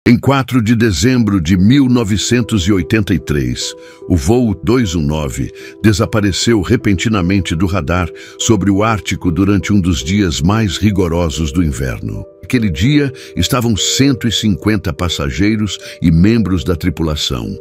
Em 4 de dezembro de 1983, o voo 219 desapareceu repentinamente do radar sobre o Ártico durante um dos dias mais rigorosos do inverno. Naquele dia, estavam 150 passageiros e membros da tripulação,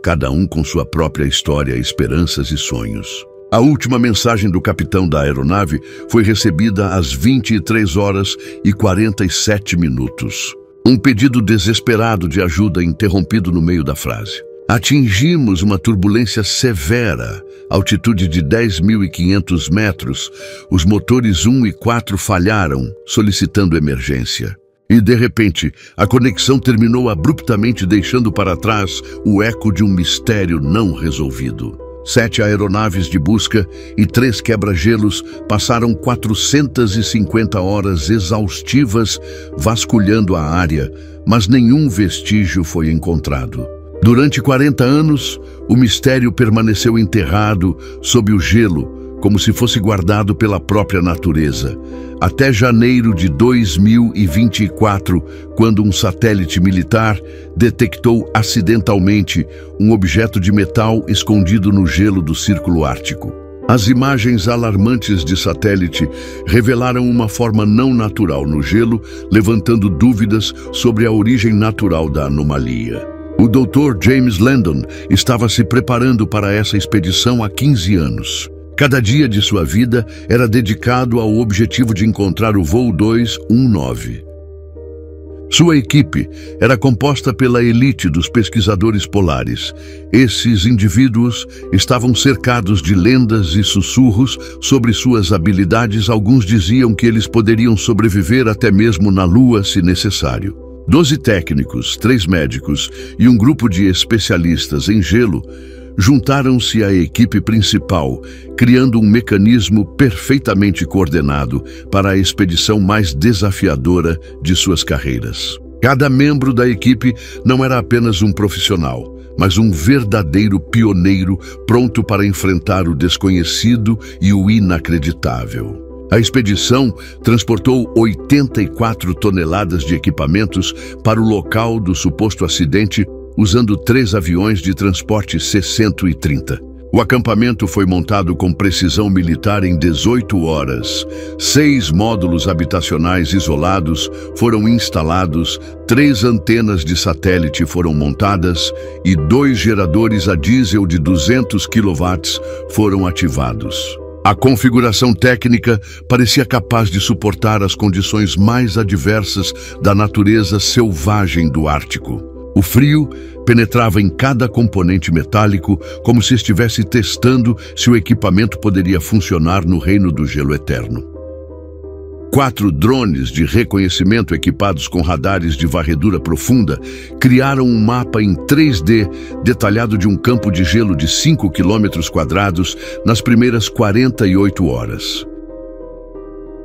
cada um com sua própria história, esperanças e sonhos. A última mensagem do capitão da aeronave foi recebida às 23h47. Um pedido desesperado de ajuda interrompido no meio da frase. Atingimos uma turbulência severa, altitude de 10.500 metros. Os motores 1 e 4 falharam, solicitando emergência. E, de repente, a conexão terminou abruptamente, deixando para trás o eco de um mistério não resolvido. 7 aeronaves de busca e 3 quebra-gelos passaram 450 horas exaustivas vasculhando a área, mas nenhum vestígio foi encontrado. Durante 40 anos, o mistério permaneceu enterrado sob o gelo, como se fosse guardado pela própria natureza, até janeiro de 2024, quando um satélite militar detectou acidentalmente um objeto de metal escondido no gelo do Círculo Ártico. As imagens alarmantes de satélite revelaram uma forma não natural no gelo, levantando dúvidas sobre a origem natural da anomalia. O Dr. James Landon estava se preparando para essa expedição há 15 anos. Cada dia de sua vida era dedicado ao objetivo de encontrar o voo 219. Sua equipe era composta pela elite dos pesquisadores polares. Esses indivíduos estavam cercados de lendas e sussurros sobre suas habilidades. Alguns diziam que eles poderiam sobreviver até mesmo na Lua se necessário. 12 técnicos, 3 médicos e um grupo de especialistas em gelo juntaram-se à equipe principal, criando um mecanismo perfeitamente coordenado para a expedição mais desafiadora de suas carreiras. Cada membro da equipe não era apenas um profissional, mas um verdadeiro pioneiro pronto para enfrentar o desconhecido e o inacreditável. A expedição transportou 84 toneladas de equipamentos para o local do suposto acidente, usando 3 aviões de transporte C-130. O acampamento foi montado com precisão militar em 18 horas. 6 módulos habitacionais isolados foram instalados, 3 antenas de satélite foram montadas e 2 geradores a diesel de 200 kW foram ativados. A configuração técnica parecia capaz de suportar as condições mais adversas da natureza selvagem do Ártico. O frio penetrava em cada componente metálico, como se estivesse testando se o equipamento poderia funcionar no reino do gelo eterno. 4 drones de reconhecimento equipados com radares de varredura profunda criaram um mapa em 3D detalhado de um campo de gelo de 5 km² nas primeiras 48 horas.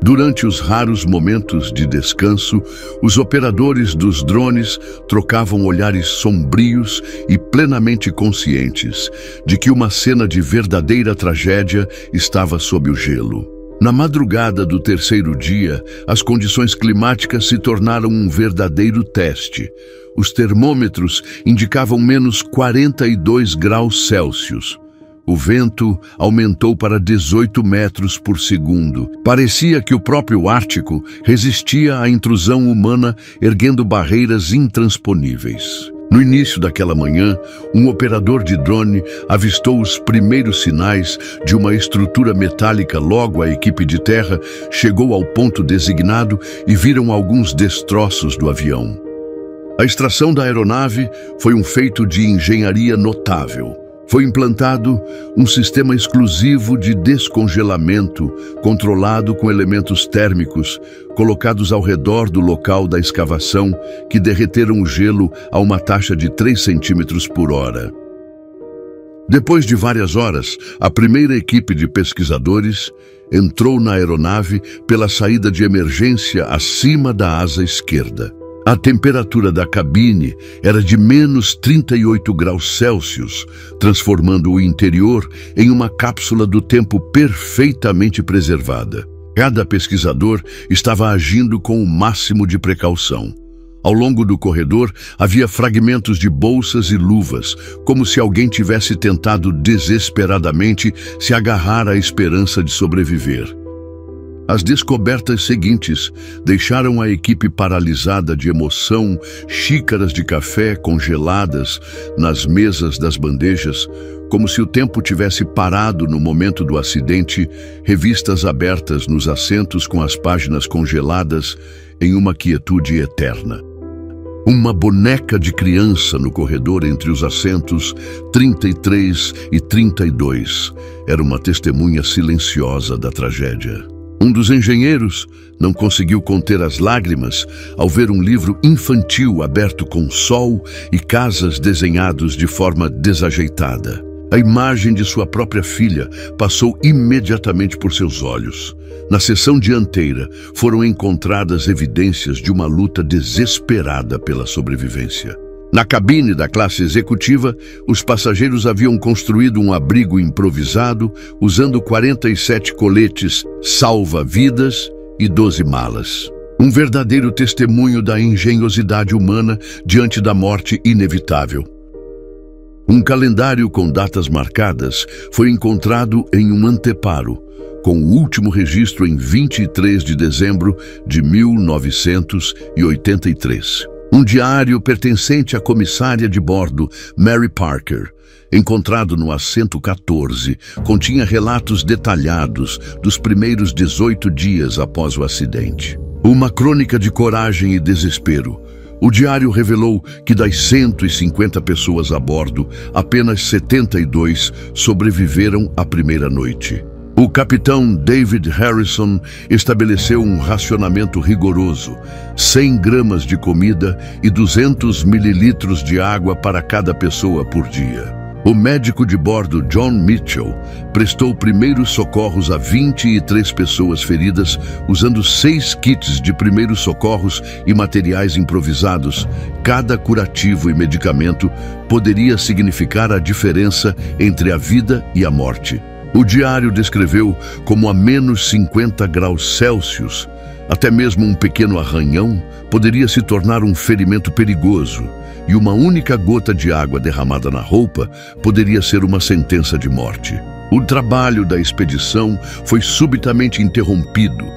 Durante os raros momentos de descanso, os operadores dos drones trocavam olhares sombrios e plenamente conscientes de que uma cena de verdadeira tragédia estava sob o gelo. Na madrugada do 3º dia, as condições climáticas se tornaram um verdadeiro teste. Os termômetros indicavam menos 42 graus Celsius. O vento aumentou para 18 metros por segundo. Parecia que o próprio Ártico resistia à intrusão humana, erguendo barreiras intransponíveis. No início daquela manhã, um operador de drone avistou os primeiros sinais de uma estrutura metálica. Logo, a equipe de terra chegou ao ponto designado e viram alguns destroços do avião. A extração da aeronave foi um feito de engenharia notável. Foi implantado um sistema exclusivo de descongelamento, controlado com elementos térmicos, colocados ao redor do local da escavação, que derreteram o gelo a uma taxa de 3 centímetros por hora. Depois de várias horas, a primeira equipe de pesquisadores entrou na aeronave pela saída de emergência acima da asa esquerda. A temperatura da cabine era de menos 38 graus Celsius, transformando o interior em uma cápsula do tempo perfeitamente preservada. Cada pesquisador estava agindo com o máximo de precaução. Ao longo do corredor, havia fragmentos de bolsas e luvas, como se alguém tivesse tentado desesperadamente se agarrar à esperança de sobreviver. As descobertas seguintes deixaram a equipe paralisada de emoção, xícaras de café congeladas nas mesas das bandejas, como se o tempo tivesse parado no momento do acidente, revistas abertas nos assentos com as páginas congeladas em uma quietude eterna. Uma boneca de criança no corredor entre os assentos 33 e 32 era uma testemunha silenciosa da tragédia. Um dos engenheiros não conseguiu conter as lágrimas ao ver um livro infantil aberto com sol e casas desenhados de forma desajeitada. A imagem de sua própria filha passou imediatamente por seus olhos. Na seção dianteira foram encontradas evidências de uma luta desesperada pela sobrevivência. Na cabine da classe executiva, os passageiros haviam construído um abrigo improvisado usando 47 coletes salva-vidas e 12 malas. Um verdadeiro testemunho da engenhosidade humana diante da morte inevitável. Um calendário com datas marcadas foi encontrado em um anteparo, com o último registro em 23 de dezembro de 1983. Um diário pertencente à comissária de bordo, Mary Parker, encontrado no assento 14, continha relatos detalhados dos primeiros 18 dias após o acidente. Uma crônica de coragem e desespero. O diário revelou que das 150 pessoas a bordo, apenas 72 sobreviveram à primeira noite. O capitão David Harrison estabeleceu um racionamento rigoroso, 100 gramas de comida e 200 mililitros de água para cada pessoa por dia. O médico de bordo John Mitchell prestou primeiros socorros a 23 pessoas feridas usando 6 kits de primeiros socorros e materiais improvisados. Cada curativo e medicamento poderia significar a diferença entre a vida e a morte. O diário descreveu como a menos 50 graus Celsius, até mesmo um pequeno arranhão poderia se tornar um ferimento perigoso, e uma única gota de água derramada na roupa poderia ser uma sentença de morte. O trabalho da expedição foi subitamente interrompido.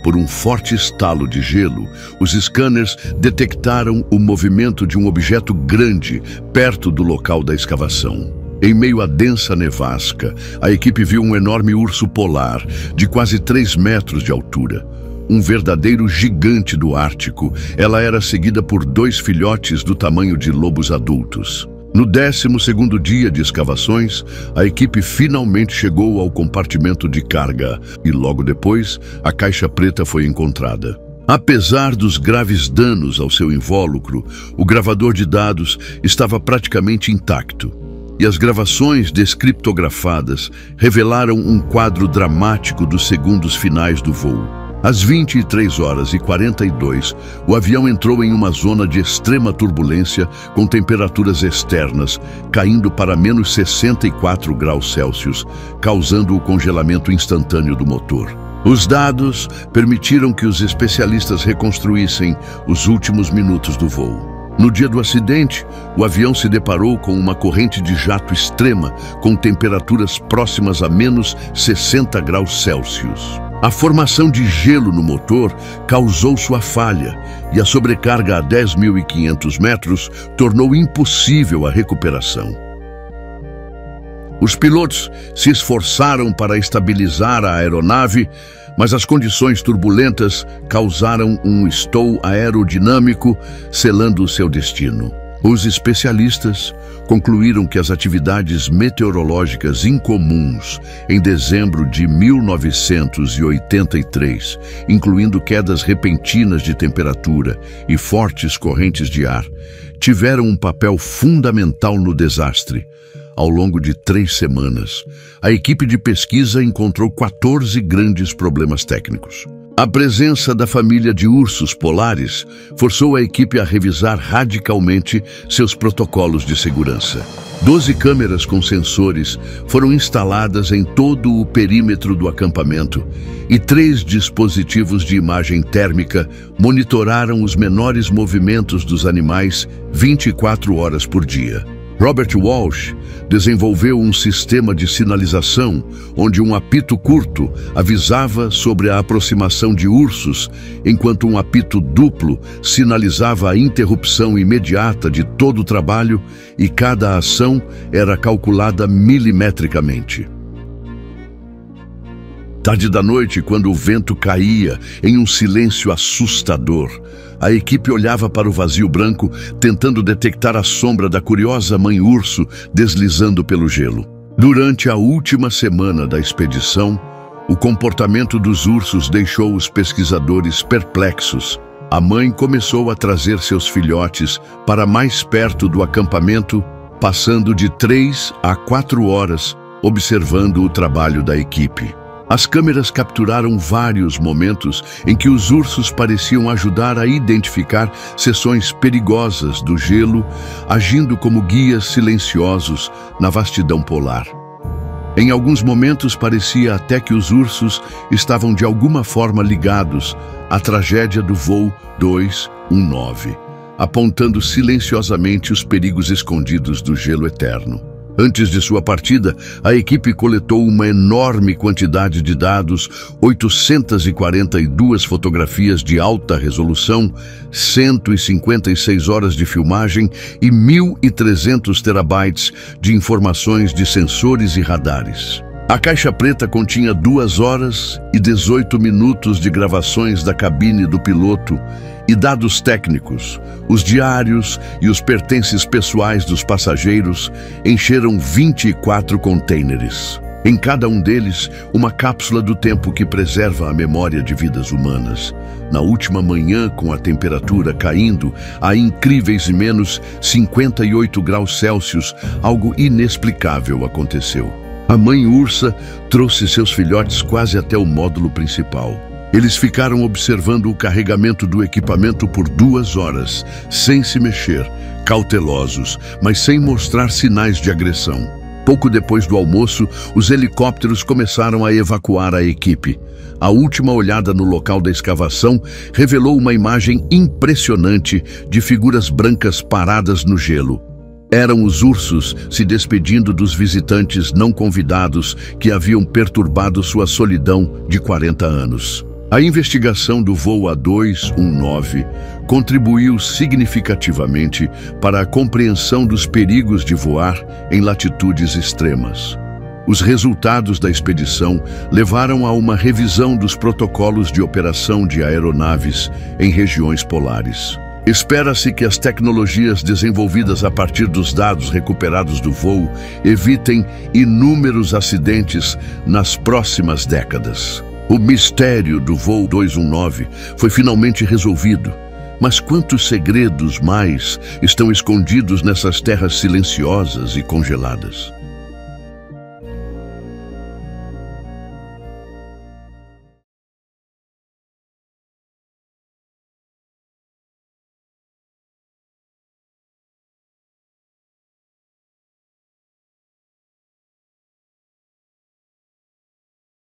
Por um forte estalo de gelo, os scanners detectaram o movimento de um objeto grande perto do local da escavação. Em meio à densa nevasca, a equipe viu um enorme urso polar de quase 3 metros de altura. Um verdadeiro gigante do Ártico, ela era seguida por 2 filhotes do tamanho de lobos adultos. No 12º dia de escavações, a equipe finalmente chegou ao compartimento de carga e logo depois, a caixa preta foi encontrada. Apesar dos graves danos ao seu invólucro, o gravador de dados estava praticamente intacto. E as gravações descriptografadas revelaram um quadro dramático dos segundos finais do voo. Às 23h42, o avião entrou em uma zona de extrema turbulência com temperaturas externas, caindo para menos 64 graus Celsius, causando o congelamento instantâneo do motor. Os dados permitiram que os especialistas reconstruíssem os últimos minutos do voo. No dia do acidente, o avião se deparou com uma corrente de jato extrema, com temperaturas próximas a menos 60 graus Celsius. A formação de gelo no motor causou sua falha e a sobrecarga a 10.500 metros tornou impossível a recuperação. Os pilotos se esforçaram para estabilizar a aeronave, mas as condições turbulentas causaram um stall aerodinâmico, selando o seu destino. Os especialistas concluíram que as atividades meteorológicas incomuns em dezembro de 1983, incluindo quedas repentinas de temperatura e fortes correntes de ar, tiveram um papel fundamental no desastre. Ao longo de 3 semanas, a equipe de pesquisa encontrou 14 grandes problemas técnicos. A presença da família de ursos polares forçou a equipe a revisar radicalmente seus protocolos de segurança. 12 câmeras com sensores foram instaladas em todo o perímetro do acampamento e 3 dispositivos de imagem térmica monitoraram os menores movimentos dos animais 24 horas por dia. Robert Walsh desenvolveu um sistema de sinalização onde um apito curto avisava sobre a aproximação de ursos, enquanto um apito duplo sinalizava a interrupção imediata de todo o trabalho e cada ação era calculada milimetricamente. Tarde da noite, quando o vento caía em um silêncio assustador, a equipe olhava para o vazio branco, tentando detectar a sombra da curiosa mãe urso deslizando pelo gelo. Durante a última semana da expedição, o comportamento dos ursos deixou os pesquisadores perplexos. A mãe começou a trazer seus filhotes para mais perto do acampamento, passando de 3 a 4 horas observando o trabalho da equipe. As câmeras capturaram vários momentos em que os ursos pareciam ajudar a identificar seções perigosas do gelo, agindo como guias silenciosos na vastidão polar. Em alguns momentos parecia até que os ursos estavam de alguma forma ligados à tragédia do voo 219, apontando silenciosamente os perigos escondidos do gelo eterno. Antes de sua partida, a equipe coletou uma enorme quantidade de dados, 842 fotografias de alta resolução, 156 horas de filmagem e 1.300 terabytes de informações de sensores e radares. A caixa preta continha 2 horas e 18 minutos de gravações da cabine do piloto e dados técnicos. Os diários e os pertences pessoais dos passageiros encheram 24 contêineres. Em cada um deles, uma cápsula do tempo que preserva a memória de vidas humanas. Na última manhã, com a temperatura caindo a incríveis menos 58 graus Celsius, algo inexplicável aconteceu. A mãe ursa trouxe seus filhotes quase até o módulo principal. Eles ficaram observando o carregamento do equipamento por 2 horas, sem se mexer, cautelosos, mas sem mostrar sinais de agressão. Pouco depois do almoço, os helicópteros começaram a evacuar a equipe. A última olhada no local da escavação revelou uma imagem impressionante de figuras brancas paradas no gelo. Eram os ursos se despedindo dos visitantes não convidados que haviam perturbado sua solidão de 40 anos. A investigação do voo A219 contribuiu significativamente para a compreensão dos perigos de voar em latitudes extremas. Os resultados da expedição levaram a uma revisão dos protocolos de operação de aeronaves em regiões polares. Espera-se que as tecnologias desenvolvidas a partir dos dados recuperados do voo evitem inúmeros acidentes nas próximas décadas. O mistério do voo 219 foi finalmente resolvido, mas quantos segredos mais estão escondidos nessas terras silenciosas e congeladas?